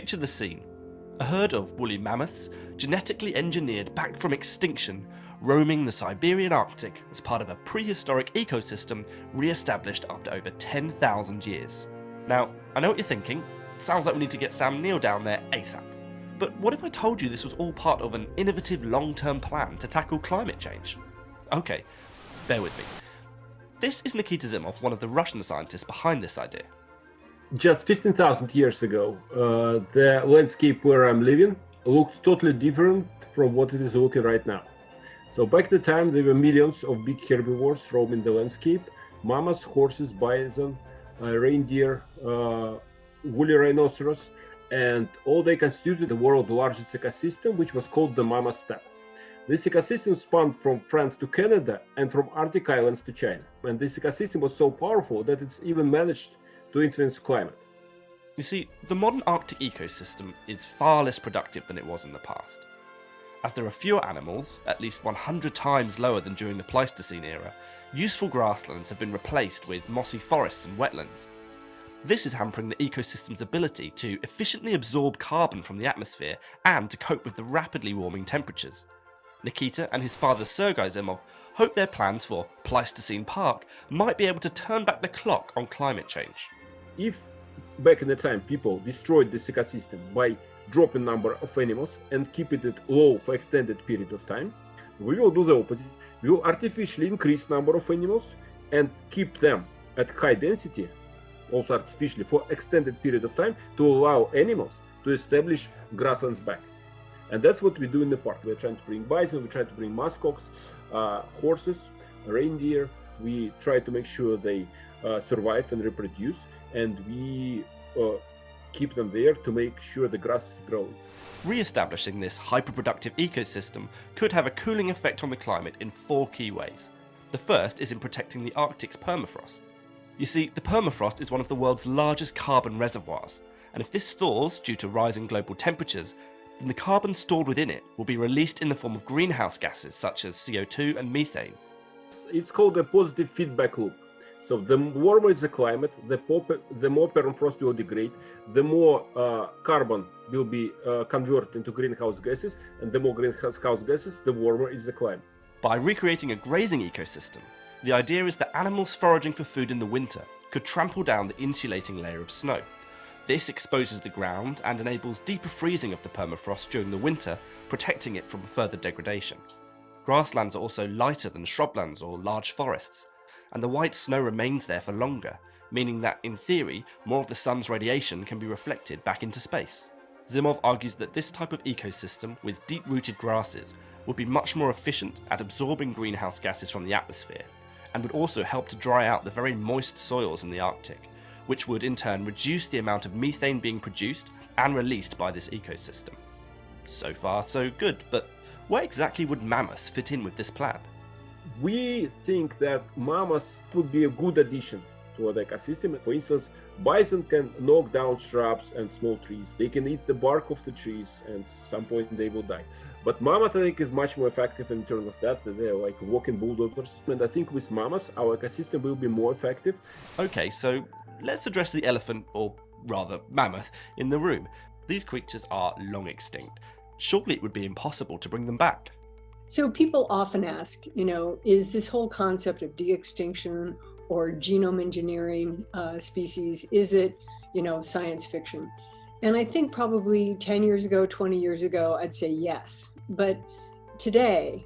Picture the scene. A herd of woolly mammoths, genetically engineered back from extinction, roaming the Siberian Arctic as part of a prehistoric ecosystem re-established after over 10,000 years. Now, I know what you're thinking. Sounds like we need to get Sam Neill down there ASAP. But what if I told you this was all part of an innovative long-term plan to tackle climate change? Okay, bear with me. This is Nikita Zimov, one of the Russian scientists behind this idea. Just 15,000 years ago, the landscape where I'm living looked totally different from what it is looking right now. So back at the time, there were millions of big herbivores roaming the landscape: mammoths, horses, bison, reindeer, woolly rhinoceros, and all they constituted the world's largest ecosystem, which was called the mammoth steppe. This ecosystem spanned from France to Canada and from Arctic islands to China. And this ecosystem was so powerful that it's even managed to influence climate. You see, the modern Arctic ecosystem is far less productive than it was in the past. As there are fewer animals, at least 100 times lower than during the Pleistocene era, useful grasslands have been replaced with mossy forests and wetlands. This is hampering the ecosystem's ability to efficiently absorb carbon from the atmosphere and to cope with the rapidly warming temperatures. Nikita and his father Sergei Zimov hope their plans for Pleistocene Park might be able to turn back the clock on climate change. If back in the time people destroyed this ecosystem by dropping number of animals and keeping it low for extended period of time, we will do the opposite. We will artificially increase number of animals and keep them at high density, also artificially, for extended period of time, to allow animals to establish grasslands back. And that's what we do in the park. We're trying to bring bison, we try to bring muskox, horses, reindeer. We try to make sure they survive and reproduce, and we keep them there to make sure the grass is growing. Re-establishing this hyperproductive ecosystem could have a cooling effect on the climate in 4 key ways. The first is in protecting the Arctic's permafrost. You see, the permafrost is one of the world's largest carbon reservoirs, and if this thaws due to rising global temperatures, then the carbon stored within it will be released in the form of greenhouse gases such as CO2 and methane. It's called a positive feedback loop. So the warmer is the climate, the more permafrost will degrade, the more carbon will be converted into greenhouse gases, and the more greenhouse gases, the warmer is the climate. By recreating a grazing ecosystem, the idea is that animals foraging for food in the winter could trample down the insulating layer of snow. This exposes the ground and enables deeper freezing of the permafrost during the winter, protecting it from further degradation. Grasslands are also lighter than shrublands or large forests, and the white snow remains there for longer, meaning that, in theory, more of the sun's radiation can be reflected back into space. Zimov argues that this type of ecosystem with deep-rooted grasses would be much more efficient at absorbing greenhouse gases from the atmosphere, and would also help to dry out the very moist soils in the Arctic, which would in turn reduce the amount of methane being produced and released by this ecosystem. So far, so good, but where exactly would mammoths fit in with this plan? We think that mammoths would be a good addition to the ecosystem. For instance, bison can knock down shrubs and small trees. They can eat the bark of the trees, and at some point they will die. But mammoth, I think, is much more effective in terms of that. They're like walking bulldozers. And I think with mammoths, our ecosystem will be more effective. Okay, so let's address the elephant, or rather mammoth, in the room. These creatures are long extinct. Surely it would be impossible to bring them back. So people often ask, is this whole concept of de-extinction or genome engineering species, is it, science fiction? And I think probably 10 years ago, 20 years ago, I'd say yes. But today,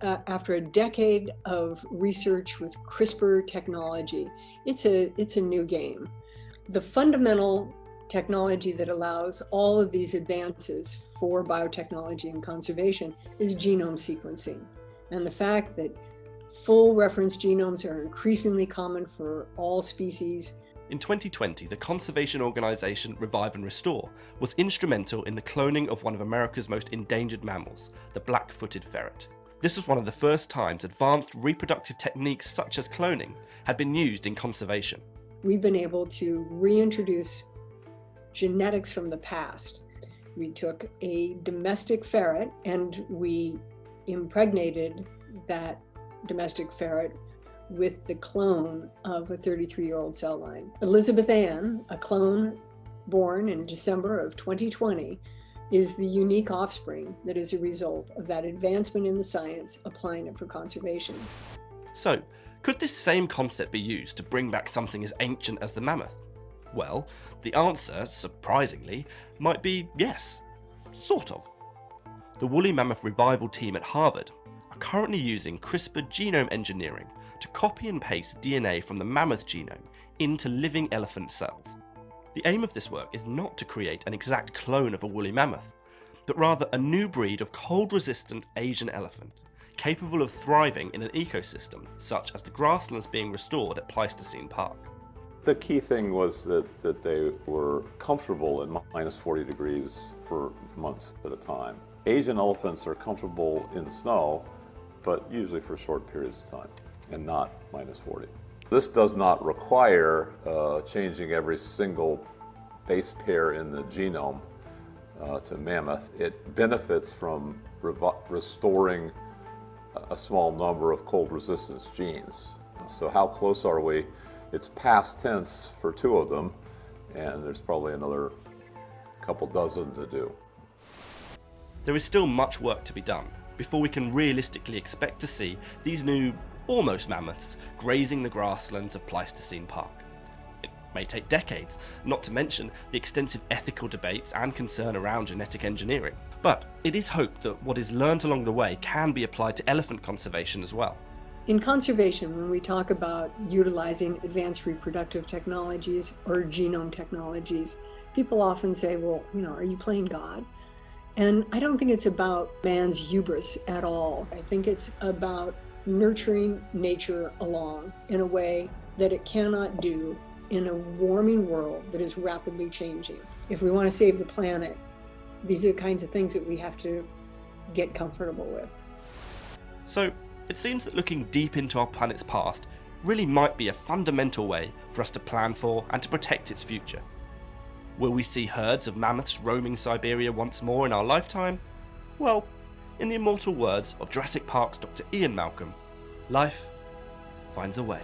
after a decade of research with CRISPR technology, it's a new game. The fundamental technology that allows all of these advances for biotechnology and conservation is genome sequencing. And the fact that full reference genomes are increasingly common for all species. In 2020, the conservation organisation Revive and Restore was instrumental in the cloning of one of America's most endangered mammals, the black-footed ferret. This was one of the first times advanced reproductive techniques such as cloning had been used in conservation. We've been able to reintroduce genetics from the past. We took a domestic ferret and we impregnated that domestic ferret with the clone of a 33-year-old cell line. Elizabeth Ann, a clone born in December of 2020 is the unique offspring that is a result of that advancement in the science, applying it for conservation. So, could this same concept be used to bring back something as ancient as the mammoth? Well, the answer, surprisingly, might be yes. Sort of. The woolly mammoth revival team at Harvard are currently using CRISPR genome engineering to copy and paste DNA from the mammoth genome into living elephant cells. The aim of this work is not to create an exact clone of a woolly mammoth, but rather a new breed of cold-resistant Asian elephant, capable of thriving in an ecosystem such as the grasslands being restored at Pleistocene Park. The key thing was that they were comfortable at minus 40 degrees for months at a time. Asian elephants are comfortable in snow, but usually for short periods of time, and not minus 40. This does not require changing every single base pair in the genome to mammoth. It benefits from restoring a small number of cold resistance genes. So how close are we? It's past tense for 2 of them, and there's probably another couple dozen to do. There is still much work to be done before we can realistically expect to see these new, almost mammoths grazing the grasslands of Pleistocene Park. It may take decades, not to mention the extensive ethical debates and concern around genetic engineering. But it is hoped that what is learnt along the way can be applied to elephant conservation as well. In conservation, when we talk about utilizing advanced reproductive technologies or genome technologies, people often say, well, are you playing God? And I don't think it's about man's hubris at all. I think it's about nurturing nature along in a way that it cannot do in a warming world that is rapidly changing. If we want to save the planet, these are the kinds of things that we have to get comfortable with. So, it seems that looking deep into our planet's past really might be a fundamental way for us to plan for and to protect its future. Will we see herds of mammoths roaming Siberia once more in our lifetime? Well, in the immortal words of Jurassic Park's Dr. Ian Malcolm, life finds a way.